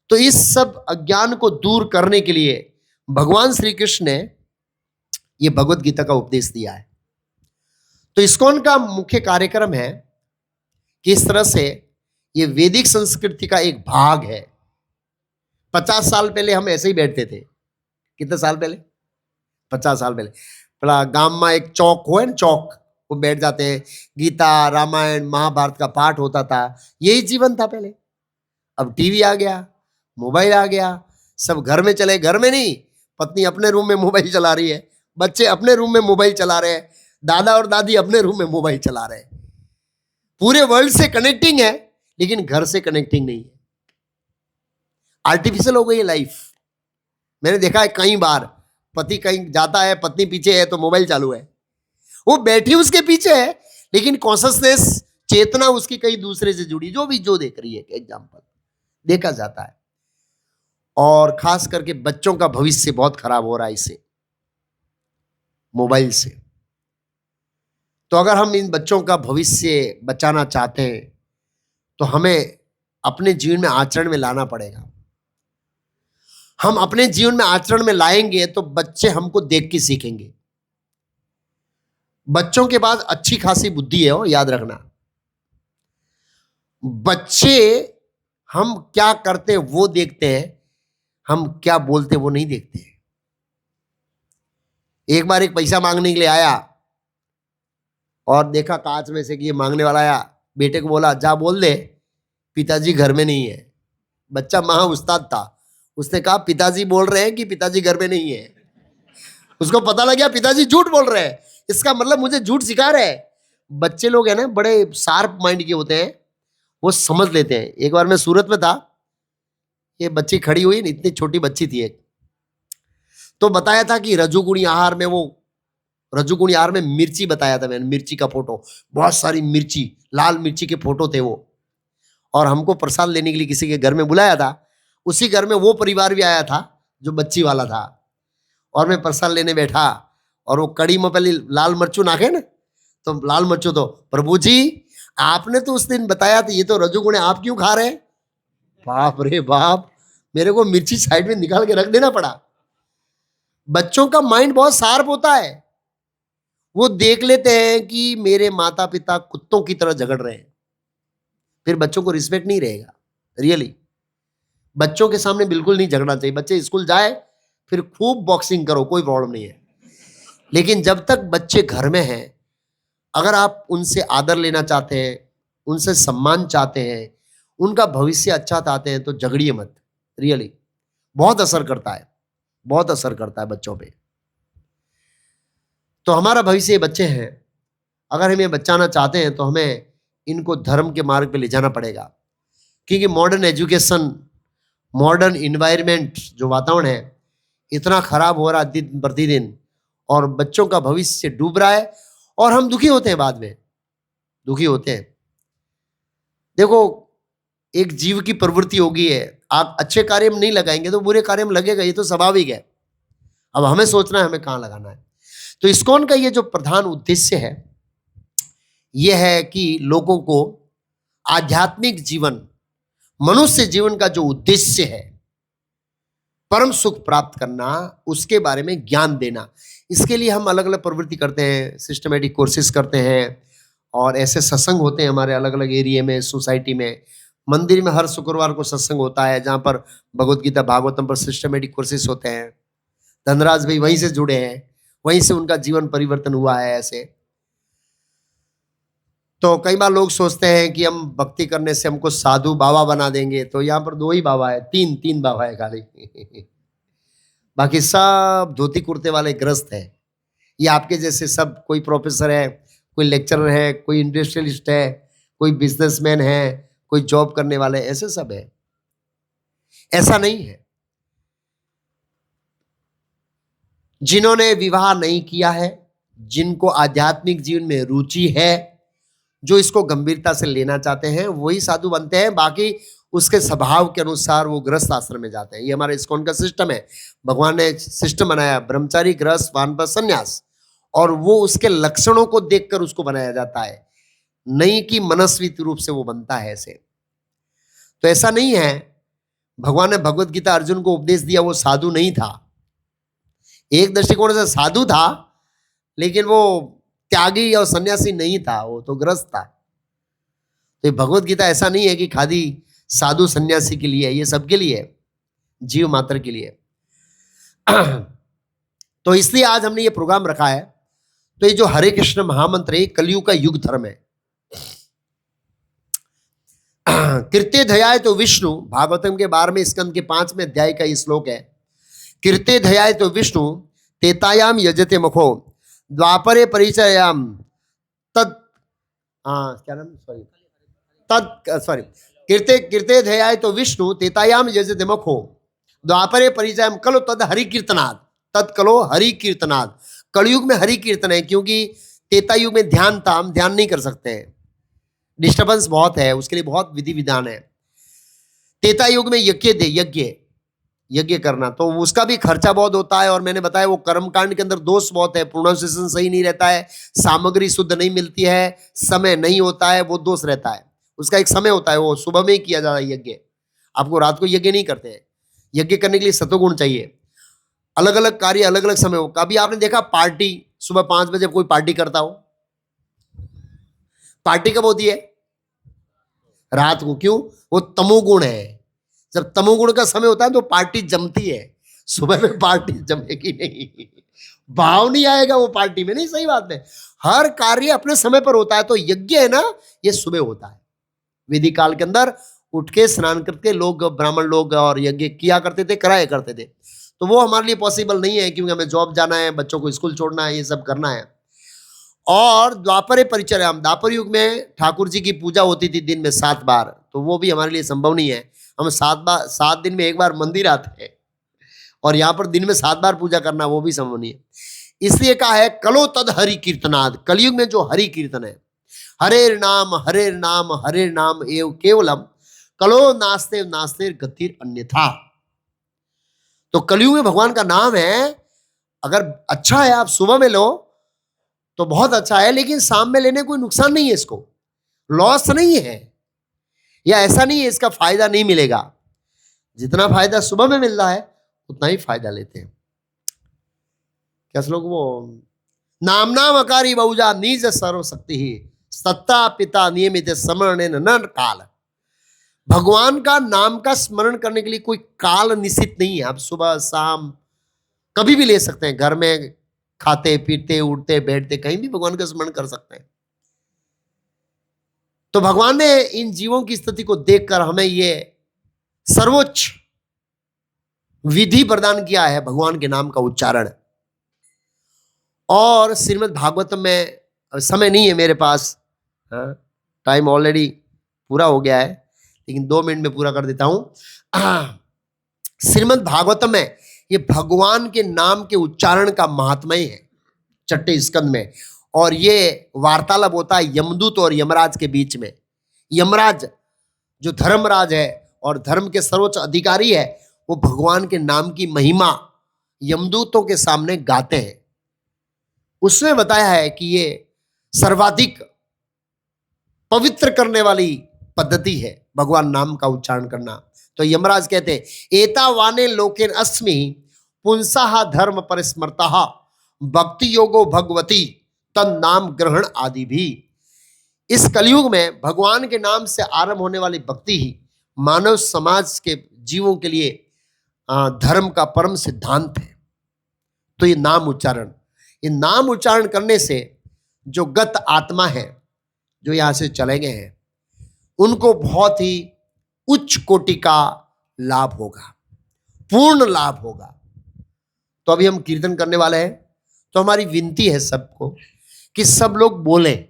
तो इस सब अज्ञान को दूर करने के लिए भगवान श्री कृष्ण ने ये भगवत गीता का उपदेश दिया है। तो इस्कॉन का मुख्य कार्यक्रम है कि इस तरह से ये वैदिक संस्कृति का एक भाग है। 50 साल पहले हम ऐसे ही बैठते थे, कितने साल पहले, 50 साल पहले, पहला गांव में एक चौक हो है ना, चौक, वो बैठ जाते हैं, गीता रामायण महाभारत का पाठ होता था, यही जीवन था पहले। अब टीवी आ गया, मोबाइल आ गया, सब घर में चले, घर में नहीं, पत्नी अपने रूम में मोबाइल चला रही है, बच्चे अपने रूम में मोबाइल चला रहे हैं, दादा और दादी अपने रूम में मोबाइल चला रहे हैं। पूरे वर्ल्ड से कनेक्टिंग है लेकिन घर से कनेक्टिंग नहीं है, आर्टिफिशियल हो गई है लाइफ। मैंने देखा है कई बार, पति कहीं जाता है, पत्नी पीछे है तो मोबाइल चालू है, वो बैठी उसके पीछे है लेकिन कॉन्शसनेस, चेतना उसकी कहीं दूसरे से जुड़ी, जो भी जो देख रही है, एग्जाम्पल देखा जाता है। और खास करके बच्चों का भविष्य बहुत खराब हो रहा है इससे, मोबाइल से। तो अगर हम इन बच्चों का भविष्य बचाना चाहते हैं तो हमें अपने जीवन में आचरण में लाना पड़ेगा। हम अपने जीवन में आचरण में लाएंगे तो बच्चे हमको देख के सीखेंगे। बच्चों के पास अच्छी खासी बुद्धि है, वो याद रखना। बच्चे हम क्या करते हैं वो देखते हैं, हम क्या बोलते वो नहीं देखते। एक बार एक पैसा मांगने के लिए आया और देखा कांच में से कि ये मांगने वाला आया, बेटे को बोला जा बोल दे पिताजी घर में नहीं है। बच्चा महा उस्ताद था, उसने कहा पिताजी बोल रहे हैं कि पिताजी घर में नहीं है। उसको पता लग गया पिताजी झूठ बोल रहे हैं, इसका मतलब मुझे झूठ सिखा रहे हैं। बच्चे लोग है ना बड़े शार्प माइंड के होते हैं, वो समझ लेते हैं। एक बार मैं सूरत में था, ये बच्ची खड़ी हुई, इतनी छोटी बच्ची थी एक, तो बताया था कि रजोगुणी आहार में, वो रजोगुणी आहार में मिर्ची बताया था मैंने, मिर्ची का फोटो, बहुत सारी मिर्ची, लाल मिर्ची के फोटो थे वो। और हमको प्रसाद लेने के लिए किसी के घर में बुलाया था, उसी घर में वो परिवार भी आया था जो बच्ची वाला था। और मैं प्रसाद लेने बैठा और वो कड़ी में पहले लाल मर्चू नाखे ना, तो लाल मर्चू तो प्रभु जी आपने तो उस दिन बताया था ये तो रजोगुण है, आप क्यों खा रहे हैं? बाप रे बाप, मेरे को मिर्ची साइड में निकाल के रख देना पड़ा। बच्चों का माइंड बहुत शार्प होता है, वो देख लेते हैं कि मेरे माता पिता कुत्तों की तरह झगड़ रहे हैं, फिर बच्चों को रिस्पेक्ट नहीं रहेगा। रियली बच्चों के सामने बिल्कुल नहीं झगड़ना चाहिए। बच्चे स्कूल जाए फिर खूब बॉक्सिंग करो, कोई प्रॉब्लम नहीं है, लेकिन जब तक बच्चे घर में हैं, अगर आप उनसे आदर लेना चाहते हैं, उनसे सम्मान चाहते हैं, उनका भविष्य अच्छा चाहते हैं, तो झगड़िए मत। रियली बहुत असर करता है, बहुत असर करता है बच्चों पे। तो हमारा भविष्य ये बच्चे हैं, अगर हम ये बचाना चाहते हैं तो हमें इनको धर्म के मार्ग पे ले जाना पड़ेगा। क्योंकि मॉडर्न एजुकेशन, मॉडर्न इन्वायरमेंट, जो वातावरण है इतना खराब हो रहा है दिन प्रतिदिन, और बच्चों का भविष्य डूब रहा है, और हम दुखी होते हैं, बाद में दुखी होते हैं। देखो एक जीव की प्रवृत्ति होगी है, आप अच्छे कार्य में नहीं लगाएंगे तो बुरे कार्य में लगेगा, ये तो स्वाभाविक है। अब हमें सोचना है हमें कहाँ लगाना है। तो इस्कॉन का ये जो प्रधान उद्देश्य है ये है कि लोगों को आध्यात्मिक जीवन, मनुष्य जीवन का जो उद्देश्य है परम सुख प्राप्त करना, उसके बारे में ज्ञान देना। इसके लिए हम अलग अलग प्रवृत्ति करते हैं, सिस्टमेटिक कोर्सेज करते हैं, और ऐसे सत्संग होते हैं हमारे अलग अलग एरिया में, सोसाइटी में। मंदिर में हर शुक्रवार को सत्संग होता है जहाँ पर भगवत गीता भागवतम पर सिस्टमेटिक कोर्सेज होते हैं। धनराज भाई वहीं से जुड़े हैं, वहीं से उनका जीवन परिवर्तन हुआ है। ऐसे तो कई बार लोग सोचते हैं कि हम भक्ति करने से हमको साधु बाबा बना देंगे, तो यहाँ पर दो ही बाबा है, तीन बाबा है खाली बाकी सब धोती कुर्ते वाले ग्रस्त है। ये आपके जैसे सब, कोई प्रोफेसर है, कोई लेक्चरर है, कोई इंडस्ट्रियलिस्ट है, कोई बिजनेसमैन है, कोई जॉब करने वाले, ऐसे सब है। ऐसा नहीं है। जिन्होंने विवाह नहीं किया है, जिनको आध्यात्मिक जीवन में रुचि है, जो इसको गंभीरता से लेना चाहते हैं, वही साधु बनते हैं। बाकी उसके स्वभाव के अनुसार वो गृहस्थ आश्रम में जाते हैं। ये हमारे इस्कॉन का सिस्टम है। भगवान ने सिस्टम बनाया, ब्रह्मचारी, गृहस्थ, वानप्रस्थ, संन्यास, और वो उसके लक्षणों को देखकर उसको बनाया जाता है, नहीं कि मनस्वी रूप से वो बनता है ऐसे। तो ऐसा नहीं है। भगवान ने भगवत गीता अर्जुन को उपदेश दिया, वो साधु नहीं था। एक दृष्टिकोण से साधु था, लेकिन वो त्यागी और सन्यासी नहीं था, वो तो गृहस्थ था। तो भगवत गीता ऐसा नहीं है कि खाली साधु सन्यासी के लिए, ये सबके लिए है, जीव मात्र के लिए। तो इसलिए आज हमने ये प्रोग्राम रखा है। तो ये जो हरे कृष्ण महामंत्र है, कलयुग का युग धर्म है। कीर्ते धयाय तो विष्णु, भागवतम के 12वें स्कंद के 5वें अध्याय का ये श्लोक है। कीर्ते धयाय तो विष्णु तेतायाम यजते मुखो द्वापरे परिचयाम तद, क्या नाम, सॉरी कीर्ते ध्येयाय तो विष्णु तेतायाम यजते मुखो द्वापरे परिचयम कलो तद हरि कीर्तनाद, तद कलो हरि कीर्तनाद। कलयुग में हरि कीर्तन है, क्योंकि त्रेता युग में ध्यान था, हम ध्यान नहीं कर सकते हैं, डिस्टर्बेंस बहुत है, उसके लिए बहुत विधि विधान है। त्रेता युग में यज्ञ करना, तो उसका भी खर्चा बहुत होता है। और मैंने बताया वो कर्मकांड के अंदर दोष बहुत है, प्रोनाउंसिएशन सही नहीं रहता है, सामग्री शुद्ध नहीं मिलती है, समय नहीं होता है, वो दोष रहता है। उसका एक समय होता है, वो सुबह में ही किया जाता है यज्ञ। आपको रात को यज्ञ नहीं करते हैं। यज्ञ करने के लिए सत्वगुण चाहिए। अलग अलग कार्य अलग अलग समय हो। कभी आपने देखा पार्टी सुबह 5 बजे कोई पार्टी करता हो? पार्टी कब होती है? रात को। क्यों? वो तमोगुण है। जब तमोगुण का समय होता है तो पार्टी जमती है, सुबह में पार्टी जमेगी नहीं, भाव नहीं आएगा वो पार्टी में। नहीं, सही बात है, हर कार्य अपने समय पर होता है। तो यज्ञ है ना, ये सुबह होता है। वैदिक काल के अंदर उठ के स्नान करके लोग, ब्राह्मण लोग, और यज्ञ किया करते थे, कराया करते थे। तो वो हमारे लिए पॉसिबल नहीं है, क्योंकि हमें जॉब जाना है, बच्चों को स्कूल छोड़ना है, ये सब करना है। और द्वापर परिचर्या, द्वापर युग में ठाकुर जी की पूजा होती थी दिन में 7 बार, तो वो भी हमारे लिए संभव नहीं है। हम 7 दिन में एक बार मंदिर आते हैं, और यहाँ पर दिन में 7 बार पूजा करना वो भी संभव नहीं है। इसलिए कहा है कलो तद हरि कीर्तनाद, कलयुग में जो हरि कीर्तन है, हरे नाम एव केवलम कलो नास्ते नास्ते गतिर अन्यथा। तो कलयुग में भगवान का नाम है, अगर अच्छा है आप सुबह में लो तो बहुत अच्छा है, लेकिन शाम में लेने कोई नुकसान नहीं है, इसको लॉस नहीं है, या ऐसा नहीं है इसका फायदा नहीं मिलेगा। जितना फायदा सुबह में मिल रहा है उतना ही फायदा लेते हैं। क्या श्लोक वो, नाम नाम अकारी बहुजा निज सर्वशक्ति ही सत्ता पिता नियमित स्मरण न काल। भगवान का नाम का स्मरण करने के लिए कोई काल निश्चित नहीं है। आप सुबह शाम कभी भी ले सकते हैं, घर में खाते पीते उठते बैठते कहीं भी भगवान का स्मरण कर सकते हैं। तो भगवान ने इन जीवों की स्थिति को देखकर हमें ये सर्वोच्च विधि प्रदान किया है, भगवान के नाम का उच्चारण। और श्रीमद् भागवतम में, समय नहीं है मेरे पास, टाइम ऑलरेडी पूरा हो गया है, लेकिन 2 मिनट में पूरा कर देता हूं। श्रीमद् भागवतम में ये भगवान के नाम के उच्चारण का महात्म्य है 6ठे स्कंद में। और ये वार्तालाप होता है यमदूत और यमराज के बीच में। यमराज जो धर्मराज है और धर्म के सर्वोच्च अधिकारी है, वो भगवान के नाम की महिमा यमदूतों के सामने गाते हैं। उसमें बताया है कि ये सर्वाधिक पवित्र करने वाली पद्धति है भगवान नाम का उच्चारण करना। तो यमराज कहते हैं एता वाने लोकेन अस्मि पुंसाहा धर्म परिस्मृता भक्ति योगो भगवती तन नाम ग्रहण आदि भी। इस कलयुग में भगवान के नाम से आरंभ होने वाली भक्ति ही मानव समाज के जीवों के लिए धर्म का परम सिद्धांत है। तो ये नाम उच्चारण करने से जो गत आत्मा है, जो यहां से चले गए हैं, उनको बहुत ही उच्च कोटि का लाभ होगा, पूर्ण लाभ होगा। तो अभी हम कीर्तन करने वाले हैं, तो हमारी विनती है सबको कि सब लोग बोलें।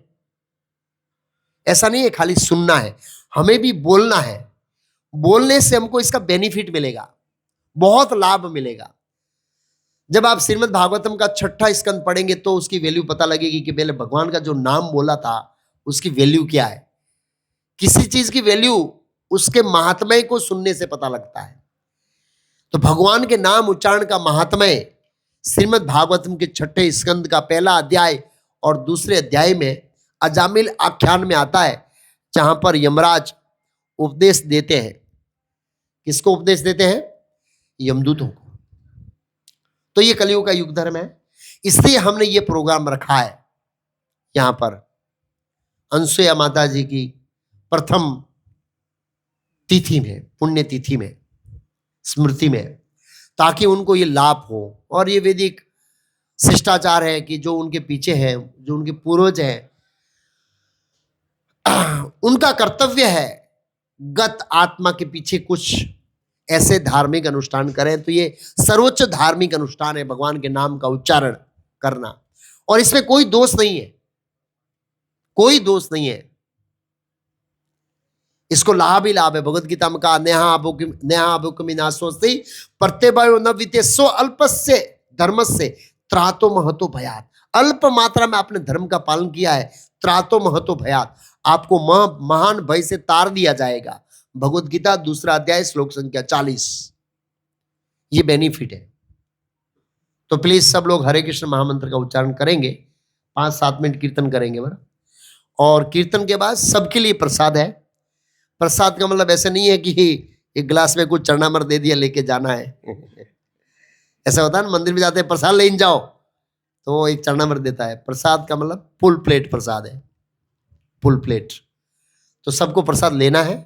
ऐसा नहीं है खाली सुनना है, हमें भी बोलना है। बोलने से हमको इसका बेनिफिट मिलेगा, बहुत लाभ मिलेगा। जब आप श्रीमद् भागवतम का 6ठा स्कंद पढ़ेंगे तो उसकी वैल्यू पता लगेगी कि पहले भगवान का जो नाम बोला था उसकी वैल्यू क्या है। किसी चीज की वैल्यू उसके महात्म्य को सुनने से पता लगता है। तो भगवान के नाम उच्चारण का महात्म्य श्रीमद् भागवतम के 6ठे स्कंद का 1 अध्याय और 2 अध्याय में अजामिल आख्यान में आता है, जहां पर यमराज उपदेश देते हैं। किसको उपदेश देते हैं? यमदूतों को। तो ये कलयुग का युग धर्म है, इसलिए हमने ये प्रोग्राम रखा है यहां पर अनसुया माता जी की प्रथम तिथि में, पुण्य तिथि में, स्मृति में, ताकि उनको ये लाभ हो। और ये वैदिक शिष्टाचार है कि जो उनके पीछे है, जो उनके पूर्वज हैं, उनका कर्तव्य है गत आत्मा के पीछे कुछ ऐसे धार्मिक अनुष्ठान करें। तो ये सर्वोच्च धार्मिक अनुष्ठान है भगवान के नाम का उच्चारण करना, और इसमें कोई दोष नहीं है, कोई दोष नहीं है। इसको लाभ ही लाभ है। भगवद गीता में कहा नेहा अभुकमिनाशोस्ति प्रत्यवायो न वितेस्व अल्पस्य धर्मस्य त्रातो महतो भयात। अल्प मात्रा में आपने धर्म का पालन किया है, त्रातो महतो भयात, आपको महान भय से तार दिया जाएगा। भगवद गीता 2 अध्याय श्लोक संख्या 40। ये बेनिफिट है। तो प्लीज सब लोग हरे कृष्ण महामंत्र का उच्चारण करेंगे, 5-7 मिनट कीर्तन करेंगे बरा। और कीर्तन के बाद सबके लिए प्रसाद है। प्रसाद का मतलब ऐसे नहीं है कि एक गिलास में कुछ चरणामृत दे दिया लेके जाना है। ऐसा होता है ना, मंदिर में जाते हैं प्रसाद लेने जाओ तो वो एक चरणामृत देता है। प्रसाद का मतलब फुल प्लेट प्रसाद है, फुल प्लेट। तो सबको प्रसाद लेना है